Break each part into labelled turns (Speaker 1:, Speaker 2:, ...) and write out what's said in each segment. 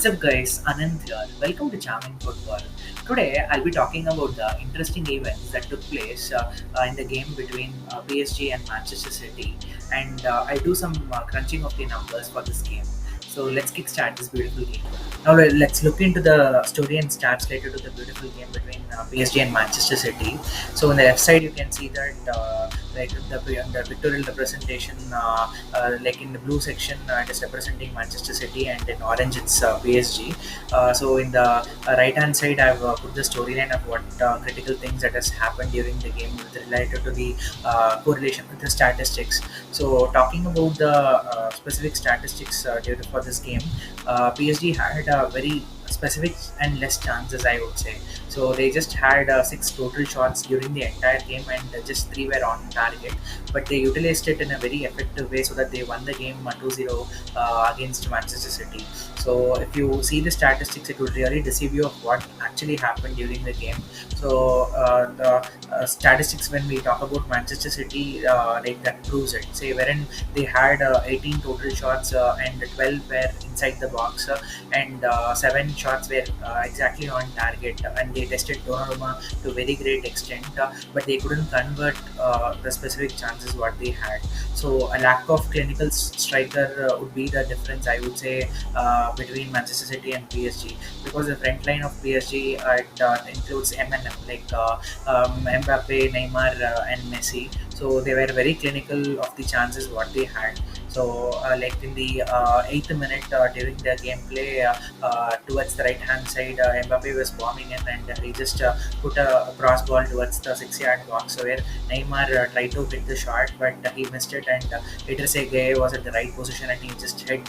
Speaker 1: What's up, guys? Anand here. Welcome to Charming Football. Today, I'll be talking about the interesting events that took place in the game between PSG and Manchester City, and I'll do some crunching of the numbers for this game. So let's kickstart this beautiful game. Now let's look into the story and stats related to the beautiful game between PSG and Manchester City. So on the left side, you can see that like the pictorial representation, like in the blue section, it is representing Manchester City, and in orange it's PSG. So in the right hand side, I've put the storyline of what critical things that has happened during the game related to the correlation with the statistics. So talking about the specific statistics for this game, PSG had a very specific and less chances, I would say. So they just had six total shots during the entire game, and just three were on target. But they utilized it in a very effective way, so that they won the game 2-0 against Manchester City. So if you see the statistics, it would really deceive you of what actually happened during the game. So the statistics, when we talk about Manchester City, like that proves it. Say wherein they had 18 total shots, and 12 were inside the box, and seven shots were exactly on target, and they tested Donnarumma to a very great extent, but they couldn't convert the specific chances what they had. So a lack of clinical striker would be the difference, I would say, between Manchester City and PSG, because the front line of PSG, it includes M&M, like Mbappe, Neymar, and Messi. So they were very clinical of the chances what they had. So like in the eighth minute, during the gameplay, towards the right hand side, Mbappe was bombing in, and he just put a cross ball towards the 6 yard box, where Neymar tried to hit the shot, but he missed it, and Idris was at the right position, and he just hit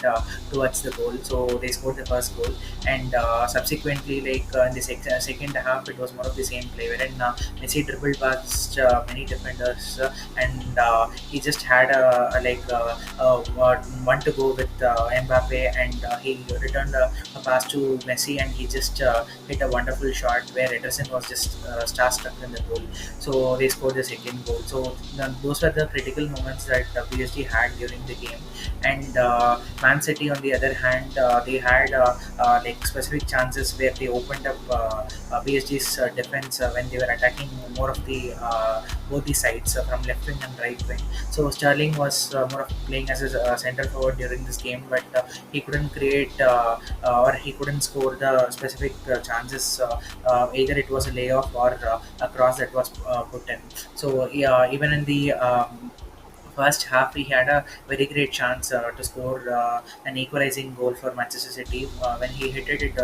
Speaker 1: towards the goal. So they scored the first goal, and subsequently, like in the second half, it was more of the same play, wherein Messi dribbled past many defenders, and he just had one to go with Mbappe, and he returned a pass to Messi, and he just hit a wonderful shot where Ederson was just starstruck in the goal. So they scored the second goal. So those were the critical moments that PSG had during the game. And Man City, on the other hand, they had like specific chances where they opened up PSG's defense when they were attacking more of the both the sides, from left wing and right wing. So Sterling was more of playing as a center forward during this game, but he couldn't create or he couldn't score the specific chances. Either it was a layoff or a cross that was put in. So yeah, even in the first half, he had a very great chance to score an equalizing goal for Manchester City when he hit it. It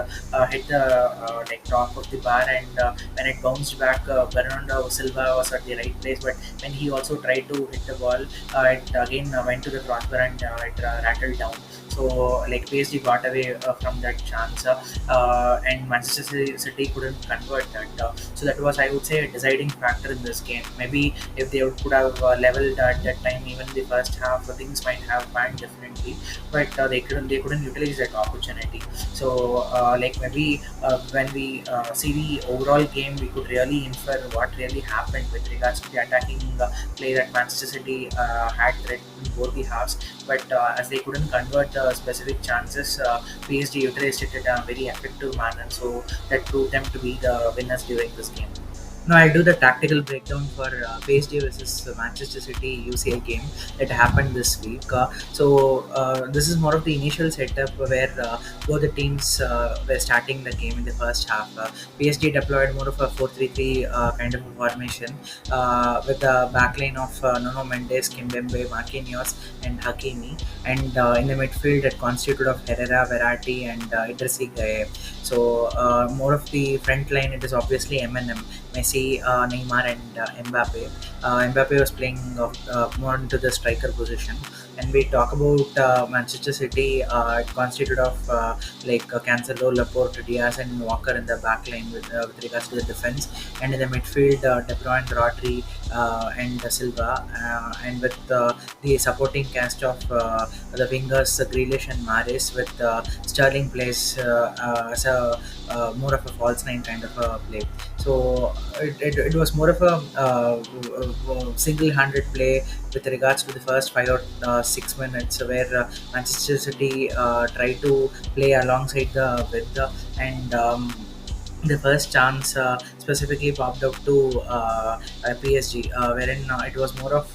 Speaker 1: hit the like top of the bar, and when it bounced back, Bernardo Silva was at the right place. But when he also tried to hit the ball, it again went to the crossbar, and it rattled down. So like PSG got away from that chance, and Manchester City couldn't convert that. So that was, I would say, a deciding factor in this game. Maybe if they could have leveled at that time, even the first half, things might have panned differently. But they couldn't utilize that opportunity. So like maybe when we see the overall game, we could really infer what really happened with regards to the attacking play that Manchester City had threatened both the halves. But as they couldn't convert the specific chances, PSG utilized it in a very effective manner. So that proved them to be the winners during this game. Now I'll do the tactical breakdown for PSG versus Manchester City UCL game that happened this week. So this is more of the initial setup where both the teams were starting the game in the first half. PSG deployed more of a 4-3-3 kind of a formation with the backline of Nuno Mendes, Kimpembe, Marquinhos, and Hakimi, and in the midfield it constituted of Herrera, Verratti, and Idris Gueye. So more of the front line, it is obviously M&M. Messi, Neymar, and Mbappe. Mbappe was playing more into the striker position. And we talk about Manchester City, it constituted of Cancelo, Laporte, Diaz, and Walker in the back line with regards to the defense. And in the midfield, De Bruyne, Rodri, and Silva. And with the supporting cast of the wingers, Grealish and Mahrez, with Sterling plays as a more of a false nine kind of a play. So it was more of a single-handed play with regards to the first 5 or 6 minutes where Manchester City tried to play alongside the with the and the first chance specifically popped up to PSG, wherein it was more of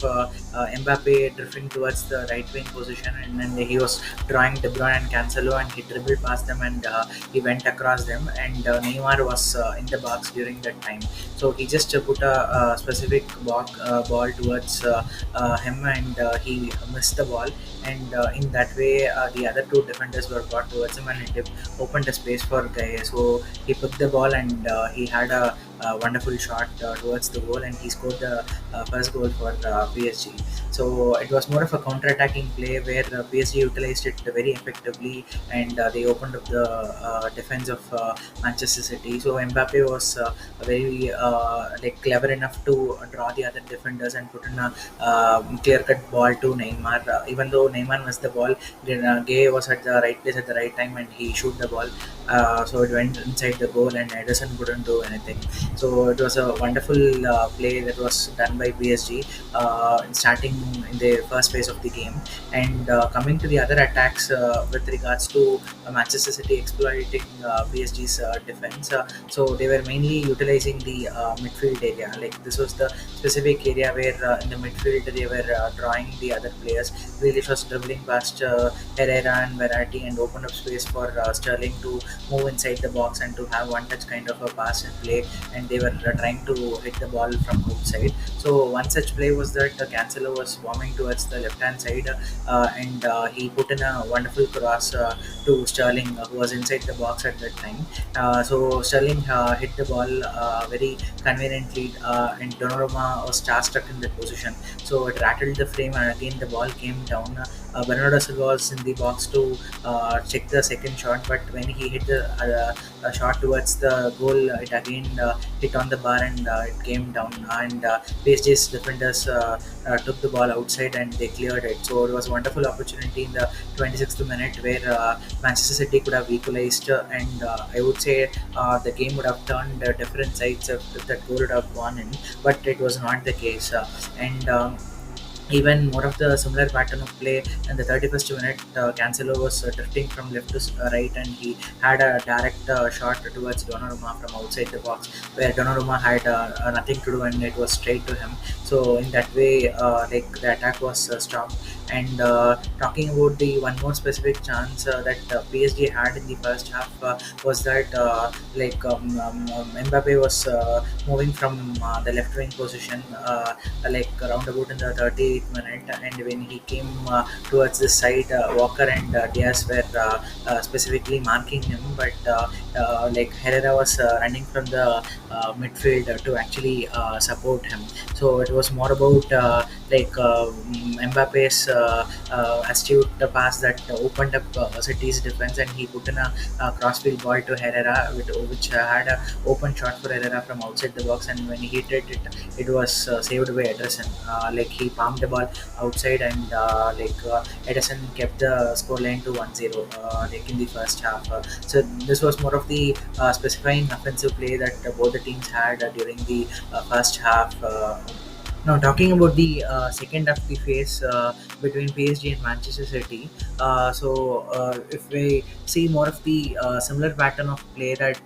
Speaker 1: Mbappe drifting towards the right wing position, and then he was drawing De Bruyne and Cancelo, and he dribbled past them, and he went across them, and Neymar was in the box during that time. So he just put a specific ball towards him, and he missed the ball, and in that way the other two defenders were brought towards him, and it opened a space for Guy. So he took the ball, and he had a wonderful shot towards the goal, and he scored the first goal for PSG. So it was more of a counter-attacking play where PSG utilized it very effectively, and they opened up the defense of Manchester City. So Mbappe was very clever enough to draw the other defenders and put in a clear-cut ball to Neymar. Even though Neymar missed the ball, then Gay was at the right place at the right time, and he shoot the ball. So it went inside the goal, and Ederson couldn't do anything. So it was a wonderful play that was done by PSG, starting in the first phase of the game, and coming to the other attacks with regards to Manchester City exploiting PSG's defense. So they were mainly utilizing the midfield area. Like this was the specific area where in the midfield they were drawing the other players. Grealish was dribbling past Herrera and Verratti and opened up space for Sterling to move inside the box and to have one touch kind of a pass and play, and they were trying to hit the ball from outside. So one such play was that Cancelo was bombing towards the left hand side, and he put in a wonderful cross to Sterling, who was inside the box at that time. So Sterling hit the ball very conveniently, and Donnarumma was stuck in that position. So it rattled the frame, and again the ball came down. Bernardo Silva was in the box to check the second shot, but when he hit the shot towards the goal, it again hit on the bar, and it came down. And PSG's defenders took the ball outside and they cleared it. So it was a wonderful opportunity in the 26th minute where Manchester City could have equalized, and I would say the game would have turned different sides if that goal would have gone in, but it was not the case. And even more of the similar pattern of play in the 31st minute, Cancelo was drifting from left to right, and he had a direct shot towards Donnarumma from outside the box, where Donnarumma had nothing to do, and it was straight to him. So in that way, the attack was stopped. And talking about the one more specific chance that PSG had in the first half was that Mbappe was moving from the left wing position, roundabout in the 38th minute, and when he came towards the side, Walker and Diaz were specifically marking him, but Herrera was running from the midfield to actually support him. So it was more about Mbappe's astute pass that opened up City's defense, and he put in a crossfield ball to Herrera, which had an open shot for Herrera from outside the box, and when he hit it, it was saved by Ederson. He palmed the ball outside, and Ederson kept the scoreline to 1-0 in the first half. So this was more of the specifying offensive play that both the teams had during the first half. Now, talking about the second half the phase between PSG and Manchester City, if we see more of the similar pattern of play that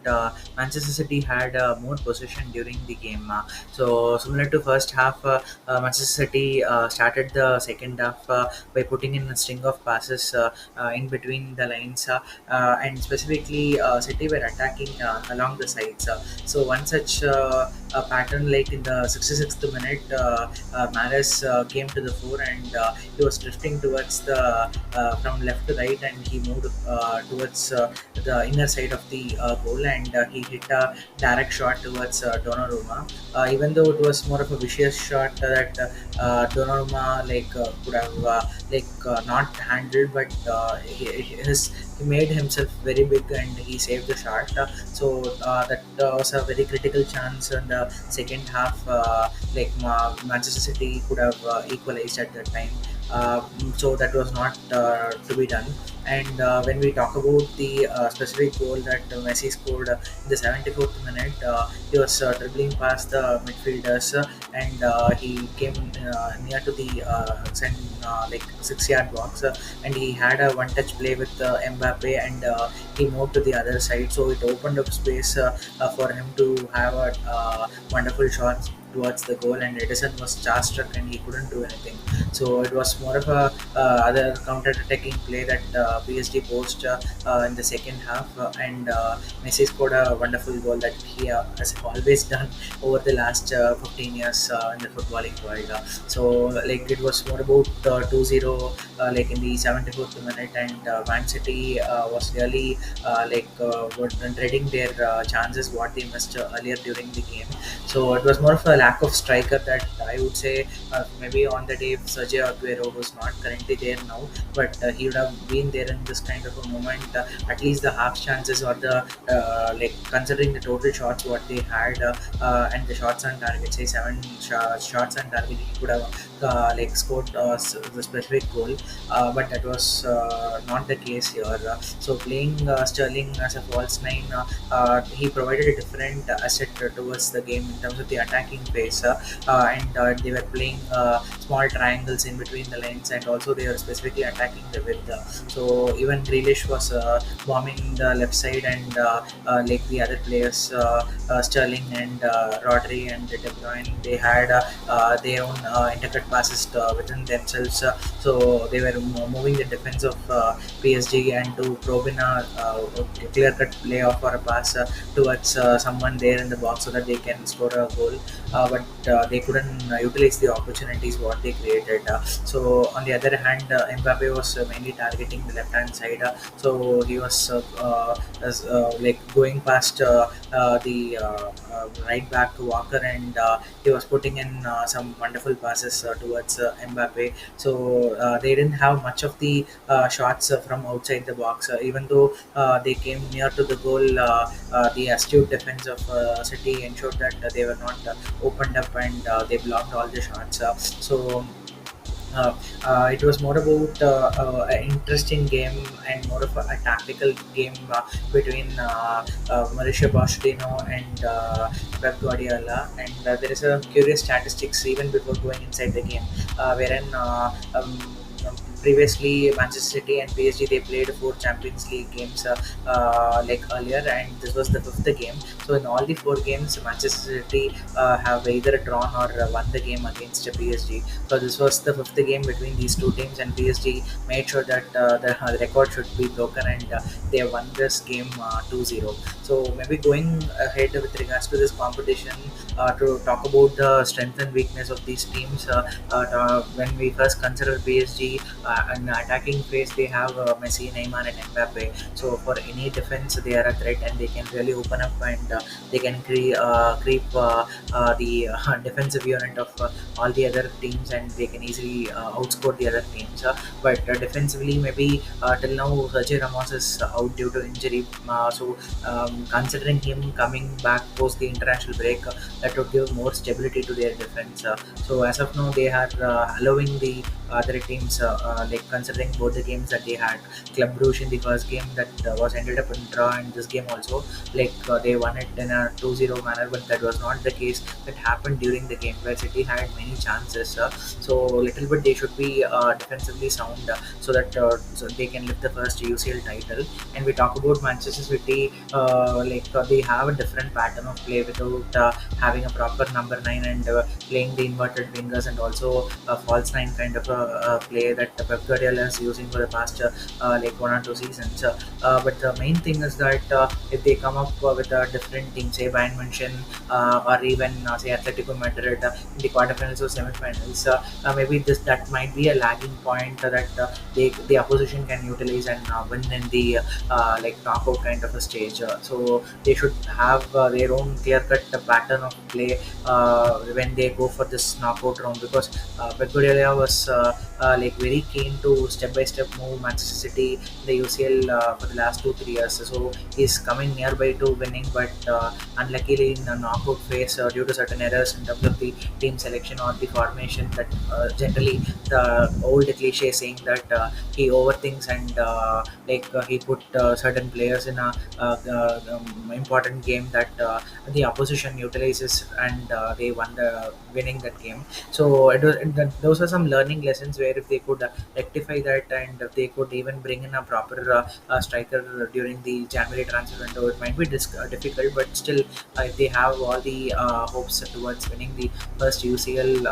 Speaker 1: Manchester City had more possession during the game. So similar to first half, Manchester City started the second half by putting in a string of passes in between the lines, and specifically City were attacking along the sides. So one such a pattern, like in the 66th minute, Mares came to the fore, and he was drifting towards the from left to right, and he moved towards the inner side of the goal, and he hit a direct shot towards Donnarumma. Even though it was more of a vicious shot that Donnarumma could have not handled, but he made himself very big and he saved the shot. That was a very critical chance in the second half. Manchester City could have equalized at that time. so that was not to be done. And when we talk about the specific goal that Messi scored in the 74th minute, he was dribbling past the midfielders, and he came near to the like 6 yard box, and he had a one touch play with Mbappe, and he moved to the other side, so it opened up space for him to have a wonderful shot towards the goal, and Edison was starstruck and he couldn't do anything. So it was more of a other counter-attacking play that PSG posed in the second half, and Messi scored a wonderful goal that he has always done over the last 15 years in the footballing world. So like it was more about 2-0 like in the 74th minute, and Mancity was really were dreading their chances what they missed earlier during the game. So it was more of a lack of striker that I would say. Maybe on the day if Sergio Aguero was not currently there now, but he would have been there in this kind of a moment. At least the half chances or the like considering the total shots what they had, and the shots on target, say shots on target, he could have scored the specific goal, but that was not the case here. So playing Sterling as a false nine, he provided a different asset towards the game in terms of the attacking phase, and they were playing small triangles in between the lines, and also they were specifically attacking the width. So even Grealish was bombing the left side, and like the other players, Sterling and Rodri and De Bruyne, they had their own intercut passes within themselves. So they were moving the defense of PSG and to probe in a clear-cut play off or a pass towards someone there in the box so that they can score a goal. But they couldn't utilize the opportunities what they created. So on the other hand, Mbappe was mainly targeting the left-hand side. So he was like going past the right back to Walker, and he was putting in some wonderful passes towards Mbappe. So they didn't have much of the shots from outside the box, even though they came near to the goal. The astute defense of City ensured that they were not opened up, and they blocked all the shots. Uh, it was more about an interesting game and more of a tactical game between Mauricio Pochettino and Pep Guardiola. And there is a curious statistics even before going inside the game, wherein previously Manchester City and PSG they played 4 Champions League games like earlier, and this was the fifth game. So in all the 4 games, Manchester City have either drawn or won the game against PSG. So this was the fifth game between these two teams, and PSG made sure that the record should be broken, and they won this game 2-0. So maybe going ahead with regards to this competition, to talk about the strength and weakness of these teams. When we first consider PSG, in attacking phase, they have Messi, Neymar, and Mbappe. So for any defense, they are a threat, and they can really open up, and they can creep the defensive unit of all the other teams, and they can easily outscore the other teams. But defensively, maybe till now, Sergio Ramos is out due to injury. Considering him coming back post the international break, that would give more stability to their defense. So as of now, they are allowing the other teams, like considering both the games that they had, Club Brugge in the first game that was ended up in draw, and this game also, like they won it in a 2-0 manner, but that was not the case. That happened during the game where City had many chances. So little bit they should be defensively sound, so they can lift the first UCL title. And we talk about Manchester City, they have a different pattern of play without having a proper number 9, and playing the inverted wingers, and also a false 9 kind of a play that Pep Guardiola is using for the past like 1 or 2 seasons. But the main thing is that if they come up with a different team, say Bayern München, or even say Atletico Madrid in the quarterfinals or semifinals, maybe this that might be a lagging point that the opposition can utilize and win in the like knockout kind of a stage. So they should have their own clear-cut pattern of play when they go for this knockout round, because Pep Guardiola was like very keen to step by step move Manchester City in the UCL for the last 2 3 years. So he's coming nearby to winning, but unluckily in the knockout phase due to certain errors in terms of the team selection or the formation, that generally the old cliche saying that he overthinks and he put certain players in a important game that the opposition utilizes, and they won the winning that game. So those are some learning lessons where if they could rectify that, and if they could even bring in a proper striker during the January transfer window, it might be difficult, but still if they have all the hopes towards winning the first UCL,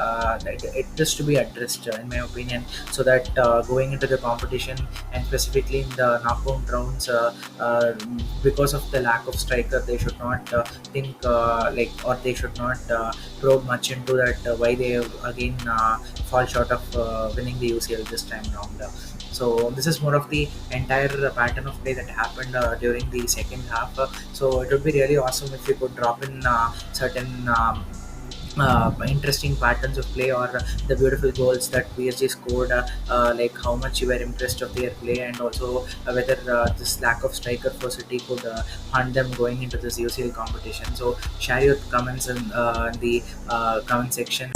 Speaker 1: it is to be addressed in my opinion, so that going into the competition and specifically in the knockout rounds, because of the lack of striker, they should not think or they should not probe much into that why they have again fall short of winning the UCL this time around. So this is more of the entire pattern of play that happened during the second half. So it would be really awesome if you could drop in certain interesting patterns of play, or the beautiful goals that PSG scored, like how much you were impressed of their play, and also whether this lack of striker for City could hunt them going into this UCL competition. So share your comments in the comment section.